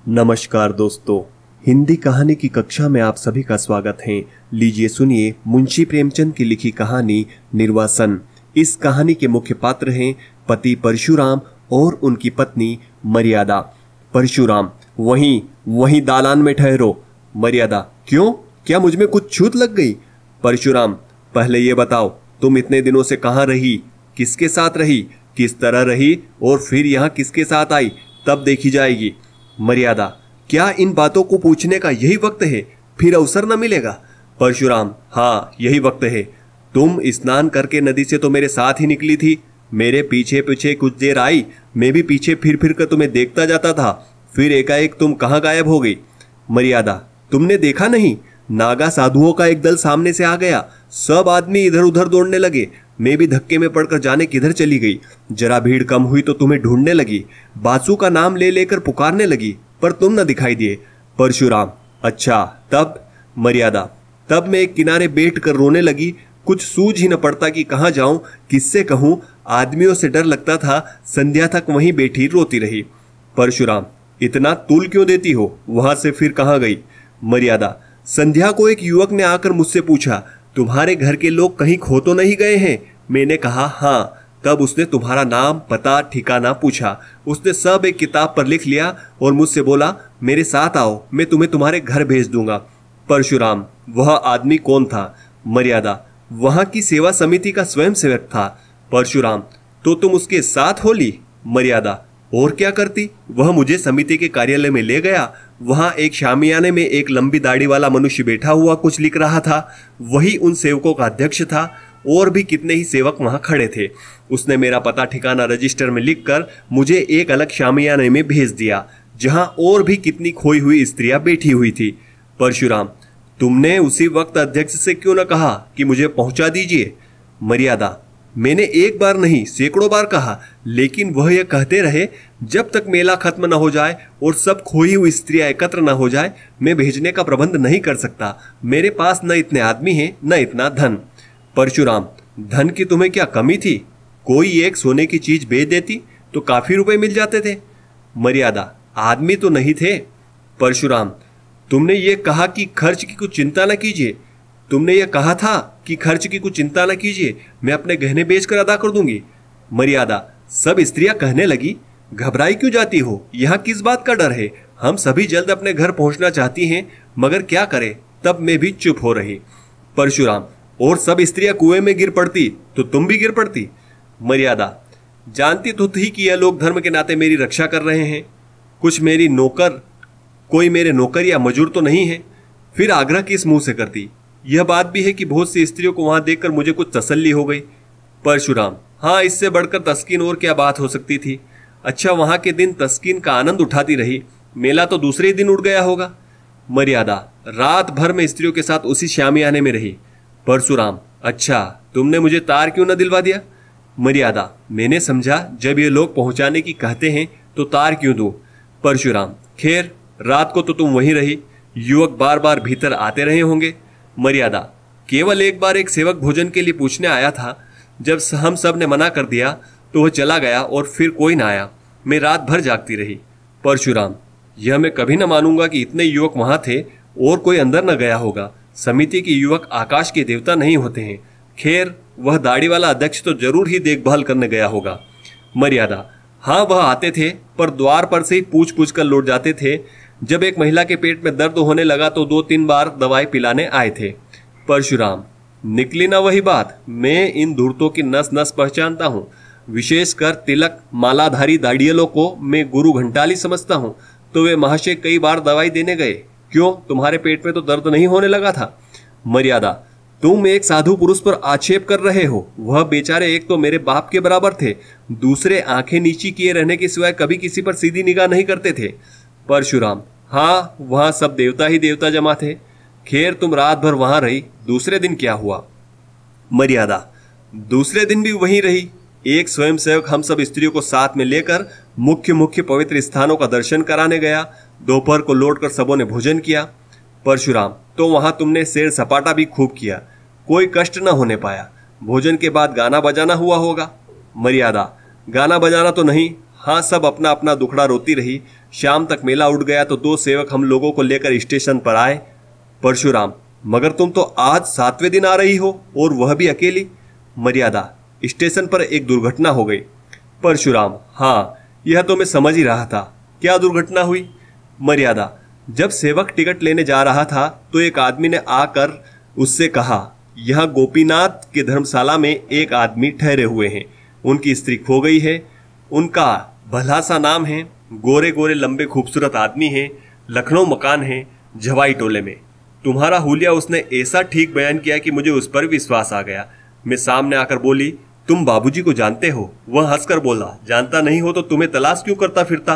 नमस्कार दोस्तों, हिंदी कहानी की कक्षा में आप सभी का स्वागत है। लीजिए सुनिए मुंशी प्रेमचंद की लिखी कहानी निर्वासन। इस कहानी के मुख्य पात्र हैं पति परशुराम और उनकी पत्नी मर्यादा। परशुराम, वहीं दालान में ठहरो। मर्यादा, क्यों? क्या मुझ में कुछ छूत लग गई? परशुराम, पहले ये बताओ, तुम इतने दिनों से कहाँ रही, किसके साथ रही, किस तरह रही और फिर यहाँ किसके साथ आई, तब देखी जाएगी। मर्यादा, क्या इन बातों को पूछने का यही वक्त है? फिर अवसर न मिलेगा। परशुराम, हाँ यही वक्त है। तुम स्नान करके नदी से तो मेरे साथ ही निकली थी, मेरे पीछे पीछे कुछ देर आई, मैं भी पीछे फिर फिर कर तुम्हें देखता जाता था, फिर एकाएक तुम कहाँ गायब हो गई? मर्यादा, तुमने देखा नहीं, नागा साधुओं का एक दल सामने से आ गया, सब आदमी इधर उधर दौड़ने लगे, मैं भी धक्के में पड़कर जाने किधर चली गई। जरा भीड़ कम हुई तो तुम्हें ढूंढने लगी, बासु का नाम ले लेकर पुकारने लगी, पर तुम न दिखाई दिए। परशुराम, अच्छा तब? मर्यादा, तब मैं एक किनारे बैठ कर रोने लगी, कुछ सूझ ही न पड़ता कि कहाँ जाऊं, किससे कहूं, आदमियों से डर लगता था, संध्या तक वहीं बैठी रोती रही। परशुराम, इतना तूल क्यों देती हो, वहां से फिर कहाँ गई? मर्यादा, संध्या को एक युवक ने आकर मुझसे पूछा, तुम्हारे घर के लोग कहीं खो तो नहीं गए हैं? मैंने कहा हाँ। तब उसने तुम्हारा नाम पता ठिकाना पूछा, उसने सब एक किताब पर लिख लिया और मुझसे बोला, मेरे साथ आओ, मैं तुम्हें तुम्हारे घर भेज दूंगा। परशुराम, वह आदमी कौन था? मर्यादा, वहां की सेवा समिति का स्वयं सेवक था। परशुराम, तो तुम उसके साथ हो ली? मर्यादा, और क्या करती, वह मुझे समिति के कार्यालय में ले गया, वहां एक शामियाने में एक लंबी दाढ़ी वाला मनुष्य बैठा हुआ कुछ लिख रहा था, वही उन सेवकों का अध्यक्ष था, और भी कितने ही सेवक वहां खड़े थे। उसने मेरा पता ठिकाना रजिस्टर में लिखकर मुझे एक अलग शामियाने में भेज दिया, जहां और भी कितनी खोई हुई स्त्रियां बैठी हुई थी। परशुराम, तुमने उसी वक्त अध्यक्ष से क्यों न कहा कि मुझे पहुंचा दीजिए? मर्यादा, मैंने एक बार नहीं सैकड़ों बार कहा, लेकिन वह यह कहते रहे, जब तक मेला खत्म न हो जाए और सब खोई हुई स्त्रियां एकत्र न हो जाए, मैं भेजने का प्रबंध नहीं कर सकता। मेरे पास न इतने आदमी हैं, न इतना धन। परशुराम, धन की तुम्हें क्या कमी थी? कोई एक सोने की चीज बेच देती तो काफी रुपए मिल जाते थे। मर्यादा, आदमी तो नहीं थे। परशुराम, तुमने ये कहा कि खर्च की कुछ चिंता न कीजिए, तुमने ये कहा था कि खर्च की कुछ चिंता न कीजिए, मैं अपने गहने बेचकर अदा कर दूंगी। मर्यादा, सब स्त्रियां कहने लगी, घबराई क्यों जाती हो, यहाँ किस बात का डर है, हम सभी जल्द अपने घर पहुंचना चाहती हैं, मगर क्या करें? तब मैं भी चुप हो रही। परशुराम, और सब स्त्रियां कुएं में गिर पड़ती तो तुम भी गिर पड़ती। मर्यादा, जानती तो थी कि यह लोग धर्म के नाते मेरी रक्षा कर रहे हैं, कुछ मेरी नौकर, कोई मेरे नौकर या मजूर तो नहीं है, फिर आग्रह किस मुंह से करती? यह बात भी है कि बहुत सी स्त्रियों को वहां देखकर मुझे कुछ तसल्ली हो गई। परशुराम, हाँ इससे बढ़कर तस्कीन और क्या बात हो सकती थी? अच्छा, वहां के दिन तस्कीन का आनंद उठाती रही, मेला तो दूसरे ही दिन उड़ गया होगा। मर्यादा, रात भर में स्त्रियों के साथ उसी शामियाने में रही। परशुराम, अच्छा, तुमने मुझे तार क्यों न दिलवा दिया? मर्यादा, मैंने समझा जब ये लोग पहुंचाने की कहते हैं तो तार क्यों दूं। परशुराम, खैर रात को तो तुम वहीं रही, युवक बार बार भीतर आते रहे होंगे। मर्यादा, केवल एक बार एक सेवक भोजन के लिए पूछने आया था, जब हम सब ने मना कर दिया तो वह चला गया और फिर कोई ना आया, मैं रात भर जागती रही। परशुराम, यह मैं कभी न मानूंगा कि इतने युवक वहां थे और कोई अंदर न गया होगा, समिति के युवक आकाश के देवता नहीं होते हैं, खैर वह दाढ़ी वाला अध्यक्ष तो जरूर ही देखभाल करने गया होगा। मर्यादा, हाँ वह आते थे, पर द्वार पर से ही पूछ पूछ कर लौट जाते थे, जब एक महिला के पेट में दर्द होने लगा तो 2-3 बार दवाई पिलाने आए थे। परशुराम, निकली ना वही बात, मैं इन धूर्तों की नस नस पहचानता हूँ, विशेषकर तिलक मालाधारी दाढ़ियलों को मैं गुरु घंटाली समझता हूँ, तो वे महाशय कई बार दवाई देने गए, क्यों तुम्हारे पेट में तो दर्द नहीं होने लगा था? मर्यादा, तुम एक साधु पुरुष पर आक्षेप कर रहे हो, वह बेचारे एक तो मेरे बाप के बराबर थे, दूसरे आंखें नीची किए रहने के सिवाय कभी किसी पर सीधी निगाह नहीं करते थे। परशुराम, हाँ वहां सब देवता ही देवता जमा थे, खैर तुम रात भर वहां रही, दूसरे दिन क्या हुआ? मर्यादा, दूसरे दिन भी वहीं रही, एक स्वयंसेवक हम सब स्त्रियों को साथ में लेकर मुख्य मुख्य पवित्र स्थानों का दर्शन कराने गया, दोपहर को लौटकर सबों ने भोजन किया। परशुराम, तो वहां तुमने सैर सपाटा भी खूब किया, कोई कष्ट न होने पाया, भोजन के बाद गाना बजाना हुआ होगा? मर्यादा, गाना बजाना तो नहीं, हाँ, सब अपना अपना दुखड़ा रोती रही। शाम तक मेला उठ गया तो 2 सेवक हम लोगों को लेकर स्टेशन पर आए। परशुराम, मगर तुम तो आज 7वें दिन आ रही हो और वह भी अकेली। मर्यादा, स्टेशन पर एक दुर्घटना हो गई। परशुराम, हाँ, यह तो मैं समझ ही रहा था। क्या दुर्घटना हुई? मर्यादा, जब सेवक टिकट लेने जा रहा था तो एक आदमी ने आकर उससे कहा, यहाँ गोपीनाथ के धर्मशाला में एक आदमी ठहरे हुए हैं, उनकी स्त्री खो गई है। उनका भला सा नाम है, गोरे गोरे लंबे खूबसूरत आदमी हैं, लखनऊ मकान है, झवाई टोले में। तुम्हारा हुलिया उसने ऐसा ठीक बयान किया कि मुझे उस पर विश्वास आ गया। मैं सामने आकर बोली, तुम बाबूजी को जानते हो? वह हंसकर बोला, जानता नहीं हो तो तुम्हें तलाश क्यों करता फिरता?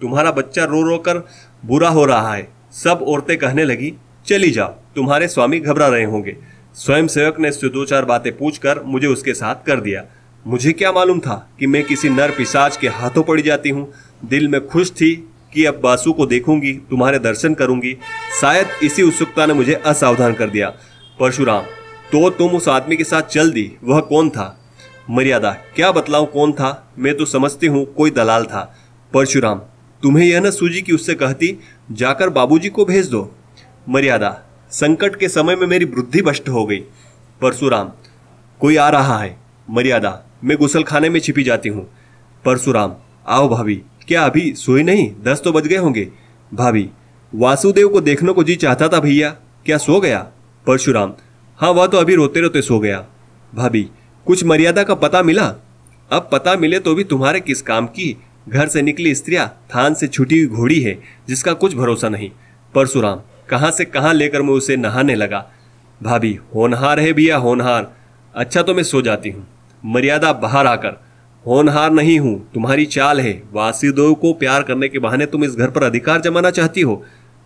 तुम्हारा बच्चा रो रो कर बुरा हो रहा है। सब औरतें कहने लगी, चली जाओ, तुम्हारे स्वामी घबरा रहे होंगे। स्वयं सेवक ने उससे 2-4 बातें पूछकर मुझे उसके साथ कर दिया। मुझे क्या मालूम था कि मैं किसी नर पिशाच के हाथों पड़ी जाती हूँ। दिल में खुश थी कि अब बासु को देखूंगी, तुम्हारे दर्शन करूंगी। शायद इसी उत्सुकता ने मुझे असावधान कर दिया। परशुराम, तो तुम उस आदमी के साथ चल दी, वह कौन था? मर्यादा, क्या बतलाऊं कौन था? मैं तो समझती हूँ कोई दलाल था। परशुराम, तुम्हें यह न सूझी कि उससे कहती, जाकर बाबूजी को भेज दो। मर्यादा, संकट के समय में मेरी बुद्धि भ्रष्ट हो गई। परशुराम, कोई आ रहा है। मर्यादा, मैं गुसलखाने में छिपी जाती हूँ। परशुराम, आओ भाभी, क्या अभी सोई नहीं? 10 तो बज गए होंगे। भाभी, वासुदेव को देखने को जी चाहता था भैया, क्या सो गया? परशुराम, हाँ, वह तो अभी रोते रोते सो गया। भाभी, कुछ मर्यादा का पता मिला? अब पता मिले तो भी तुम्हारे किस काम की? घर से निकली स्त्रियां थान से छुटी हुई घोड़ी है जिसका कुछ भरोसा नहीं। परशुराम, कहां से कहां लेकर मैं उसे नहाने लगा। भाभी, होनहार है भैया, होनहार। अच्छा, तो मैं सो जाती हूँ। मर्यादा बाहर आकर, होनहार नहीं हूं, तुम्हारी चाल है। वासुदेव को प्यार करने के बहाने तुम इस घर पर अधिकार जमाना चाहती हो।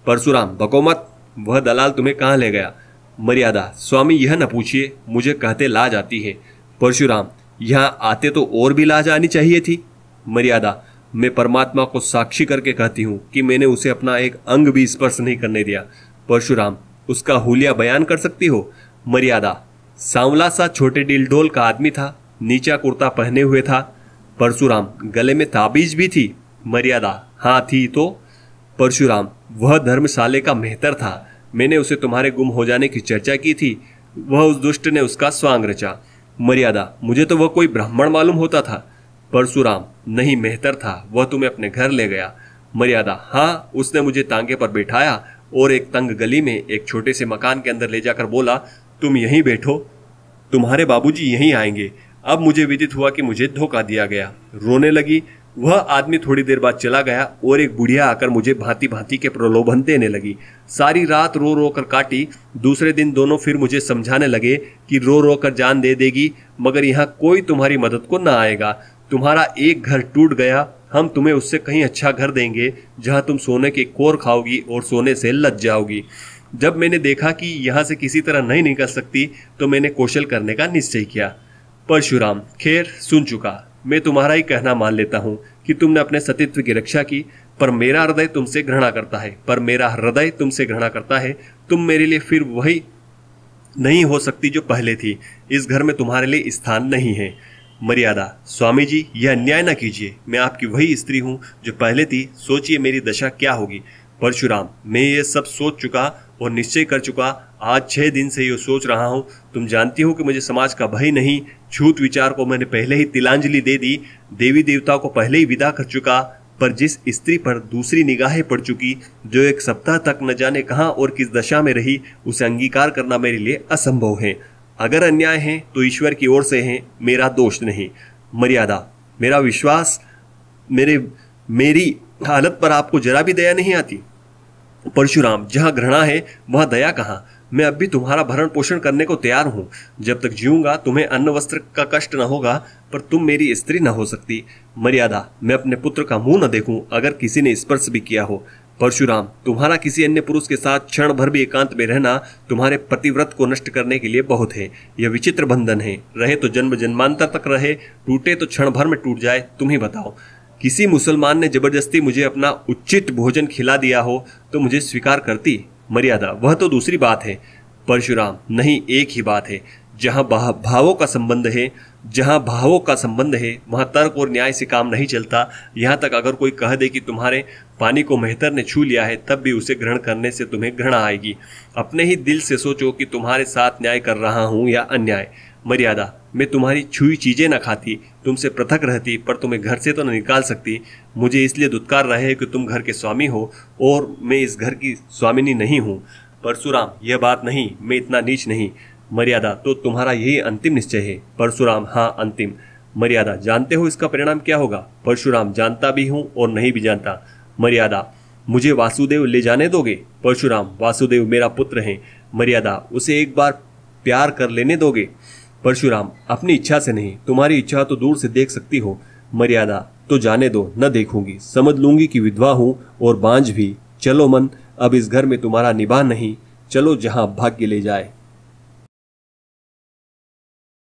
परशुराम, बको मत, वह दलाल तुम्हें कहां ले गया? मर्यादा, स्वामी यह न पूछिए, मुझे कहते लाज आती है। परशुराम, यहाँ आते तो और भी लाज आनी चाहिए थी। मर्यादा, मैं परमात्मा को साक्षी करके कहती हूँ कि मैंने उसे अपना एक अंग भी स्पर्श नहीं करने दिया। परशुराम, उसका हुलिया बयान कर सकती हो? मर्यादा, सांवला सा छोटे डिलडोल का आदमी था, नीचा कुर्ता पहने हुए था। परशुराम, गले में ताबीज भी थी? मर्यादा, हाँ थी तो। परशुराम, वह धर्मशाले का मेहतर था, मैंने उसे तुम्हारे गुम हो जाने की चर्चा की थी, वह उस दुष्ट ने उसका स्वांग रचा। मर्यादा, मुझे तो वह कोई ब्राह्मण मालूम होता था। परशुराम, नहीं, मेहतर था, वह तुम्हें अपने घर ले गया। मर्यादा, हाँ, उसने मुझे तांगे पर बैठाया और एक तंग गली में एक छोटे से मकान के अंदर ले जाकर बोला, तुम यहीं बैठो, तुम्हारे बाबूजी यहीं आएंगे। अब मुझे विदित हुआ कि मुझे धोखा दिया गया। रोने लगी। वह आदमी थोड़ी देर बाद चला गया और एक बुढ़िया आकर मुझे भांति भांति के प्रलोभन देने लगी। सारी रात रो रो कर काटी। दूसरे दिन दोनों फिर मुझे समझाने लगे कि रो रो कर जान दे देगी, मगर यहाँ कोई तुम्हारी मदद को ना आएगा। तुम्हारा एक घर टूट गया, हम तुम्हें उससे कहीं अच्छा घर देंगे जहाँ तुम सोने के कोर खाओगी और सोने से लज जाओगी। जब मैंने देखा कि यहाँ से किसी तरह नहीं निकल सकती तो मैंने कौशल करने का निश्चय किया। परशुराम, खैर सुन चुका, मैं तुम्हारा ही कहना मान लेता हूँ कि तुमने अपने सतीत्व की रक्षा की, पर मेरा हृदय तुमसे घृणा करता है। तुम मेरे लिए फिर वही नहीं हो सकती जो पहले थी। इस घर में तुम्हारे लिए स्थान नहीं है। मर्यादा, स्वामी जी, यह अन्याय न कीजिए, मैं आपकी वही स्त्री हूँ जो पहले थी। सोचिए मेरी दशा क्या होगी। परशुराम, मैं ये सब सोच चुका और निश्चय कर चुका। आज 6 दिन से ये सोच रहा हूँ। तुम जानती हो कि मुझे समाज का भय नहीं। छूत विचार को मैंने पहले ही तिलांजलि दे दी, देवी देवताओं को पहले ही विदा कर चुका। पर जिस स्त्री पर दूसरी निगाहें पड़ चुकी, जो 1 सप्ताह तक न जाने कहाँ और किस दशा में रही, उसे अंगीकार करना मेरे लिए असंभव है। अगर अन्याय है तो ईश्वर की ओर से है, मेरा दोष नहीं। मर्यादा, मेरा विश्वास, मेरी हालत पर आपको जरा भी दया नहीं आती। परशुराम, जहाँ घृणा है वहाँ दया कहाँ? मैं अब भी तुम्हारा भरण पोषण करने को तैयार हूँ। जब तक जीऊंगा तुम्हें अन्न वस्त्र का कष्ट न होगा, पर तुम मेरी स्त्री न हो सकती। मर्यादा, मैं अपने पुत्र का मुंह न देखूं अगर किसी ने स्पर्श भी किया हो। परशुराम, तुम्हारा किसी अन्य पुरुष के साथ क्षण भर भी एकांत में रहना तुम्हारे पतिव्रत को नष्ट करने के लिए बहुत है। यह विचित्र बंधन है, रहे तो जन्म जन्मांतर तक रहे, टूटे तो क्षण भर में टूट जाए। तुम ही बताओ, किसी मुसलमान ने जबरदस्ती मुझे अपना उचित भोजन खिला दिया हो तो मुझे स्वीकार करती? मर्यादा, वह तो दूसरी बात है। परशुराम, नहीं, एक ही बात है। जहाँ भावों का संबंध है जहाँ भावों का संबंध है वहाँ तर्क और न्याय से काम नहीं चलता। यहाँ तक अगर कोई कह दे कि तुम्हारे पानी को मेहतर ने छू लिया है, तब भी उसे ग्रहण करने से तुम्हें घृणा आएगी। अपने ही दिल से सोचो कि तुम्हारे साथ न्याय कर रहा हूँ या अन्याय। मर्यादा, मैं तुम्हारी छुई चीजें न खाती, तुमसे पृथक रहती, पर तुम्हें घर से तो न निकाल सकती। मुझे इसलिए दुत्कार रहे कि तुम घर के स्वामी हो और मैं इस घर की स्वामिनी नहीं हूँ। परशुराम, यह बात नहीं, मैं इतना नीच नहीं। मर्यादा, तो तुम्हारा यही अंतिम निश्चय है? परशुराम, हाँ, अंतिम। मर्यादा, जानते हो इसका परिणाम क्या होगा? परशुराम, जानता भी हूँ और नहीं भी जानता। मर्यादा, मुझे वासुदेव ले जाने दोगे? परशुराम, वासुदेव मेरा पुत्र है। मर्यादा, उसे एक बार प्यार कर लेने दोगे? परशुराम, अपनी इच्छा से नहीं, तुम्हारी इच्छा तो दूर से देख सकती हो। मर्यादा, तो जाने दो, न देखूंगी, समझ लूंगी कि विधवा हूं और बांझ भी। चलो मन, अब इस घर में तुम्हारा निभा नहीं, चलो जहां भाग्य ले जाए।